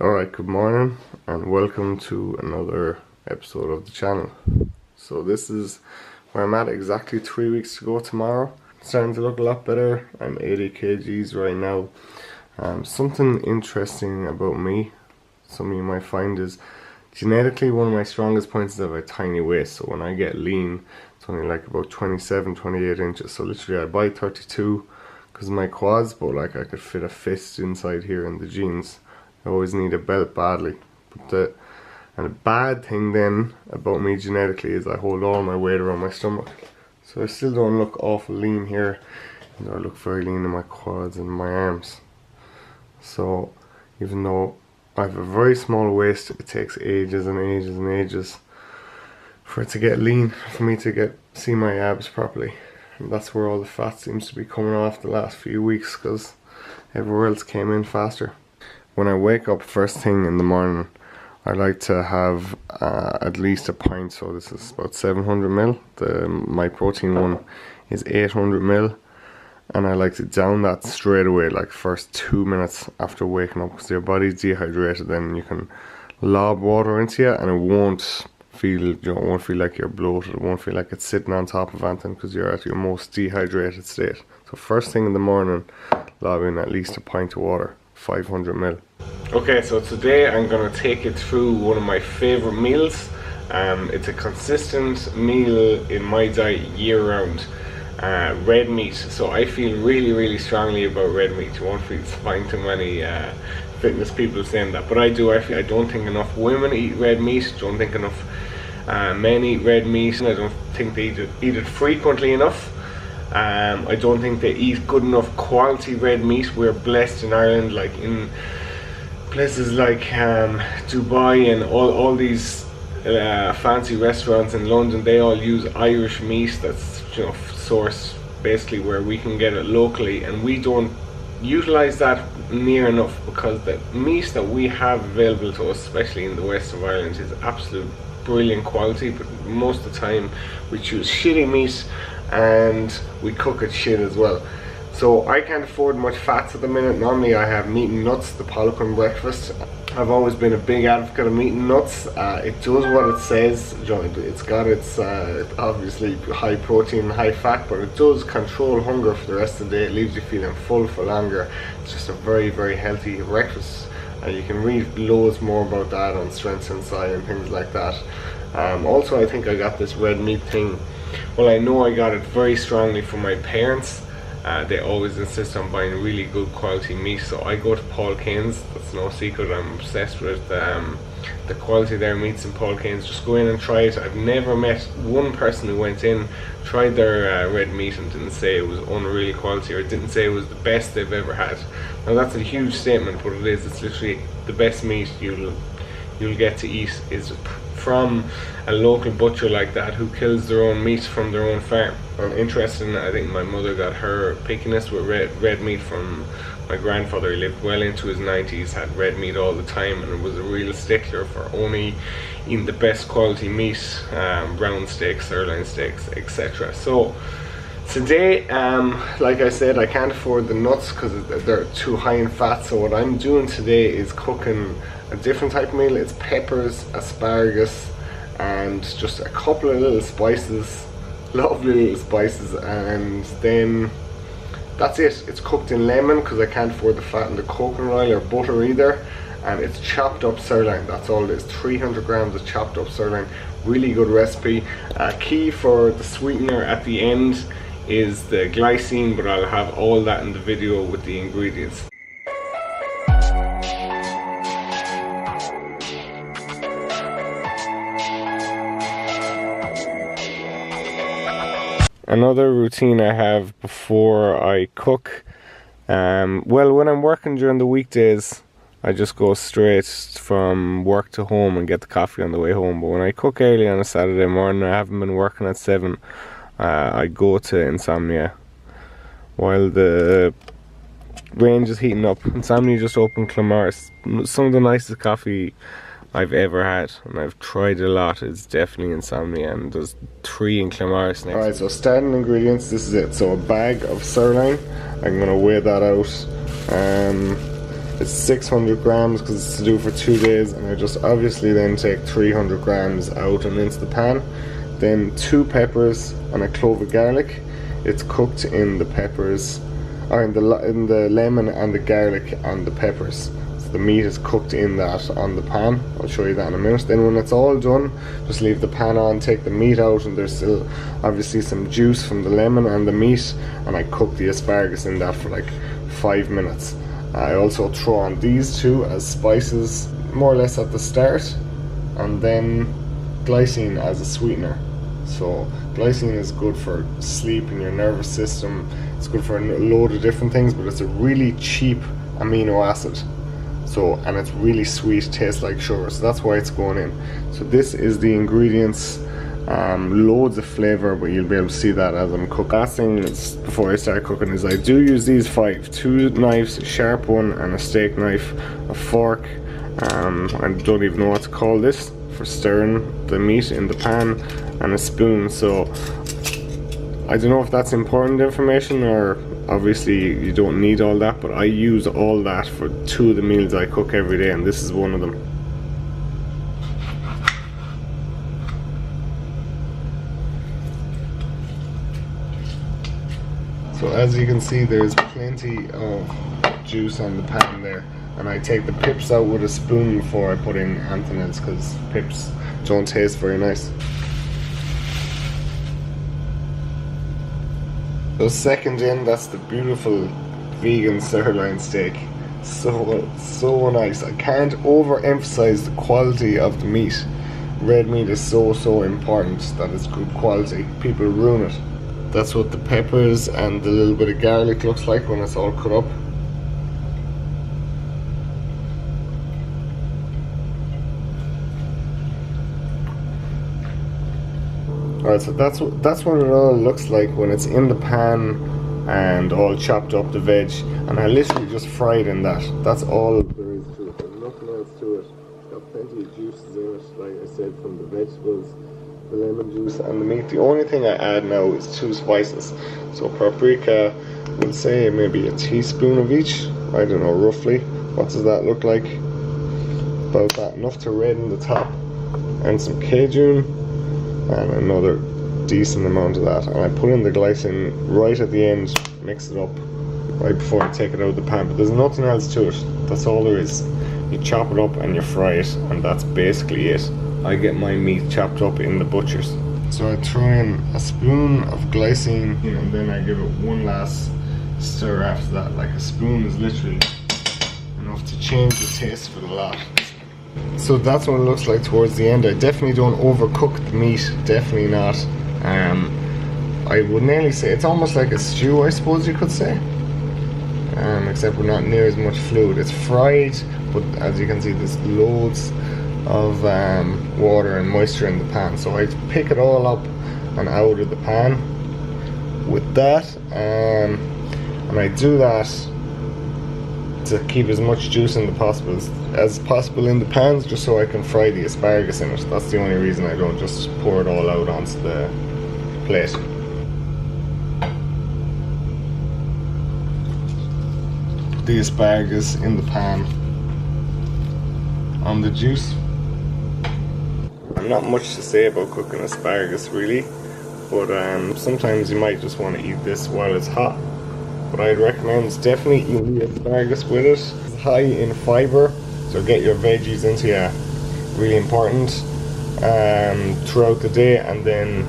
Alright, good morning and welcome to another episode of the channel. So this is where I'm at exactly 3 weeks to go tomorrow. Starting to look a lot better. I'm 80 kgs right now. Something interesting about me, some of you might find, is genetically one of my strongest points is I have a tiny waist. So when I get lean, it's only like about 27, 28 inches. So literally I buy 32 because of my quads, but like I could fit a fist inside here in the jeans. I always need a belt badly. But the bad thing then about me genetically is I hold all my weight around my stomach. So I still don't look awful lean here. I look very lean in my quads and my arms. So even though I have a very small waist, it takes ages and ages and ages for it to get lean, for me to see my abs properly. And that's where all the fat seems to be coming off the last few weeks, because everywhere else came in faster. When I wake up first thing in the morning, I like to have at least a pint. So this is about 700ml. My protein one is 800ml, and I like to down that straight away, like first 2 minutes after waking up, because your body's dehydrated. Then you can lob water into you, and it won't feel, won't feel like you're bloated. It won't feel like it's sitting on top of anything, because you're at your most dehydrated state. So first thing in the morning, lob in at least a pint of water, 500ml. Okay, so today I'm going to take you through one of my favorite meals. It's a consistent meal in my diet year round. Red meat. So I feel really strongly about red meat. You won't find too many fitness people saying that, but I do. I don't think enough women eat red meat. Don't think enough men eat red meat. I don't think they eat it frequently enough. I don't think they eat good enough quality red meat. We're blessed in Ireland, like in places like Dubai and all these fancy restaurants in London, they all use Irish meat that's sourced basically where we can get it locally, and we don't utilize that near enough, because the meat that we have available to us, especially in the west of Ireland, is absolute brilliant quality, but most of the time we choose shitty meat and we cook it shit as well. So I can't afford much fats at the minute. Normally I have meat and nuts, the Poliquin breakfast. I've always been a big advocate of meat and nuts. It does what it says. It's got its obviously high protein and high fat, but it does control hunger for the rest of the day. It leaves you feeling full for longer. It's just a very healthy breakfast. You can read loads more about that on Strengths Inside and things like that. Also, I think I got this red meat thing. Well, I know I got it very strongly from my parents. They always insist on buying really good quality meat, so I go to Paul Kane's. That's no secret. I'm obsessed with the quality of their meats in Paul Kane's. Just go in and try it. I've never met one person who went in, tried their red meat, and didn't say it was unreal quality, or didn't say it was the best they've ever had. Now that's a huge statement, but it is. It's literally the best meat you'll get to eat is from a local butcher like that, who kills their own meat from their own farm. I'm interested in, I think my mother got her pickiness with red meat from my grandfather. He lived well into his 90s, had red meat all the time, and was a real stickler for only eating the best quality meat, round steaks, sirloin steaks, etc. So today, like I said, I can't afford the nuts because they're too high in fat. So what I'm doing today is cooking a different type of meal. It's peppers, asparagus, and just a couple of little spices, lovely little spices, and then that's it. It's cooked in lemon because I can't afford the fat in the coconut oil or butter either, and it's chopped up sirloin. That's all it is. 300 grams of chopped up sirloin. Really good recipe. Key for the sweetener at the end is the glycine, but I'll have all that in the video with the ingredients. Another routine I have before I cook, well, when I'm working during the weekdays, I just go straight from work to home and get the coffee on the way home. But when I cook early on a Saturday morning, I haven't been working at 7, I go to Insomnia while the range is heating up. Insomnia just opened Clonmorris. Some of the nicest coffee I've ever had, and I've tried a lot. It's definitely Insomnia, and there's 3 in Clonmorris next. Alright, so starting ingredients, this is it. So a bag of sirloin, I'm going to weigh that out. It's 600 grams because it's to do for 2 days, and I just obviously then take 300 grams out and into the pan. Then 2 peppers and a clove of garlic. It's cooked in the peppers, or in the lemon and the garlic and the peppers. So the meat is cooked in that on the pan. I'll show you that in a minute. Then when it's all done, just leave the pan on, take the meat out, and there's still obviously some juice from the lemon and the meat, and I cook the asparagus in that for like 5 minutes. I also throw on these 2 as spices more or less at the start, and then glycine as a sweetener. So glycine is good for sleep in your nervous system. It's good for a load of different things, but it's a really cheap amino acid. So, and it's really sweet, tastes like sugar, so that's why it's going in. So this is the ingredients. Loads of flavor, but you'll be able to see that as I'm cooking. Last thing is, before I start cooking, is I do use these 5: 2 knives, a sharp one and a steak knife, a fork, I don't even know what to call this, for stirring the meat in the pan, and a spoon. So I don't know if that's important information, or obviously you don't need all that, but I use all that for 2 of the meals I cook every day, and this is one of them. So as you can see, there's plenty of juice on the pan there, and I take the pips out with a spoon before I put in anything else, because pips don't taste very nice. So second in, that's the beautiful vegan sirloin steak. So nice. I can't overemphasize the quality of the meat. Red meat is so important that it's good quality. People ruin it. That's what the peppers and the little bit of garlic looks like when it's all cut up. Alright, so that's what it all looks like when it's in the pan and all chopped up, the veg, and I literally just fry it in that. That's all there is to it. There's nothing else to it. Got plenty of juices in it, like I said, from the vegetables, the lemon juice and the meat. The only thing I add now is 2 spices. So paprika, we'll say maybe a teaspoon of each. I don't know, roughly. What does that look like? About that, enough to redden the top. And some Cajun, and another decent amount of that. And I put in the glycine right at the end, mix it up right before I take it out of the pan. But there's nothing else to it. That's all there is. You chop it up and you fry it, and that's basically it. I get my meat chopped up in the butcher's. So I throw in a spoon of glycine, and then I give it one last stir after that. Like, a spoon is literally enough to change the taste of it a lot. So that's what it looks like towards the end. I definitely don't overcook the meat, definitely not. I would nearly say it's almost like a stew, I suppose you could say, except with not near as much fluid. It's fried, but as you can see, there's loads of water and moisture in the pan. So I pick it all up and out of the pan with that, and I do that to keep as much juice in as possible in the pans, just so I can fry the asparagus in it. That's the only reason I don't just pour it all out onto the plate. Put the asparagus in the pan on the juice. Not much to say about cooking asparagus really, but sometimes you might just want to eat this while it's hot. But I'd recommend definitely eating the asparagus with it. It's high in fiber, so get your veggies into you. Really important throughout the day, and then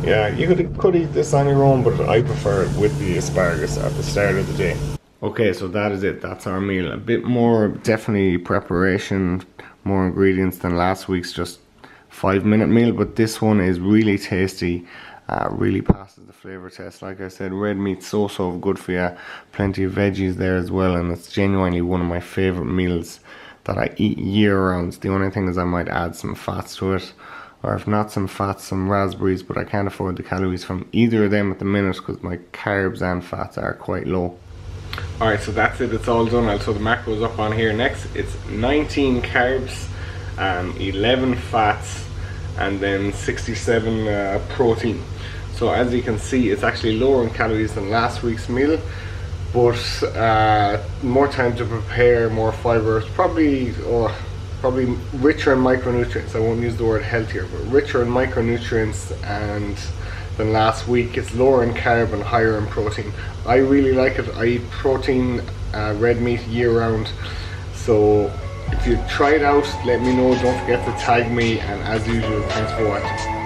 yeah, you could eat this on your own, but I prefer it with the asparagus at the start of the day. Okay, so that is it. That's our meal. A bit more definitely preparation, more ingredients than last week's just 5-minute meal, but this one is really tasty. Really passes the flavor test. Like I said, red meat's so good for you. Plenty of veggies there as well, and it's genuinely one of my favorite meals that I eat year round. The only thing is I might add some fats to it, or if not some fats, some raspberries, but I can't afford the calories from either of them at the minute because my carbs and fats are quite low. Alright, so that's it, it's all done. I'll throw the macros up on here next. It's 19 carbs, 11 fats, and then 67 protein. So as you can see, it's actually lower in calories than last week's meal, but more time to prepare, more fibre. It's probably richer in micronutrients. I won't use the word healthier, but richer in micronutrients and than last week. It's lower in carb and higher in protein. I really like it. I eat protein, red meat year round. So if you try it out, let me know. Don't forget to tag me, and as usual, thanks for watching.